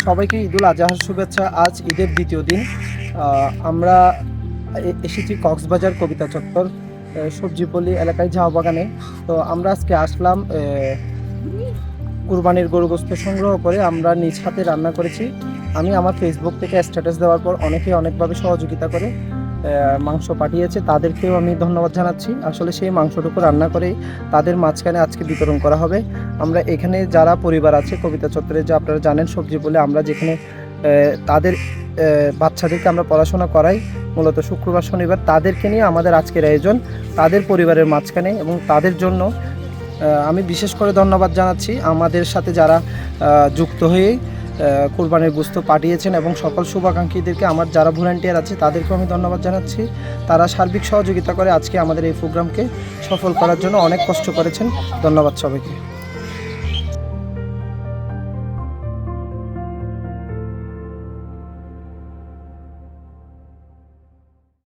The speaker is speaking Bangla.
সবাইকে ঈদুল আজহার শুভেচ্ছা। আজ ঈদের দ্বিতীয় দিন। আমরা এসেছি কক্সবাজার কবিতা চত্বর সবজিপল্লী এলাকায় ঝাউ বাগানে। তো আমরা আজকে আসলাম কুরবানির গরু গোশত সংগ্রহ করে আমরা নিজ হাতে রান্না করেছি। আমি আমার ফেসবুক থেকে স্ট্যাটাস দেওয়ার পর অনেকে অনেকভাবে সহযোগিতা করে মাংস পাঠিয়েছে, তাদেরকেও আমি ধন্যবাদ জানাচ্ছি। আসলে সেই মাংসটুকু রান্না করেই তাদের মাঝখানে আজকে বিতরণ করা হবে। আমরা এখানে যারা পরিবার আছে কবিতা চত্বরে, যে আপনারা জানেন সবজি বলে আমরা যেখানে তাদের বাচ্চাদেরকে আমরা পড়াশোনা করাই মূলত শুক্রবার শনিবার, তাদেরকে নিয়ে আমাদের আজকের আয়োজন তাদের পরিবারের মাঝখানে। এবং তাদের জন্য আমি বিশেষ করে ধন্যবাদ জানাচ্ছি আমাদের সাথে যারা যুক্ত হয়ে কুরবানির গোশত পাঠিয়েছেন, এবং সকল শুভাকাঙ্ক্ষীদেরকে, আমার যারা ভলান্টিয়ার আছে তাদেরকেও আমি ধন্যবাদ জানাচ্ছি। তারা সার্বিক সহযোগিতা করে আজকে আমাদের এই প্রোগ্রামকে সফল করার জন্য অনেক কষ্ট করেছেন। ধন্যবাদ সবাইকে।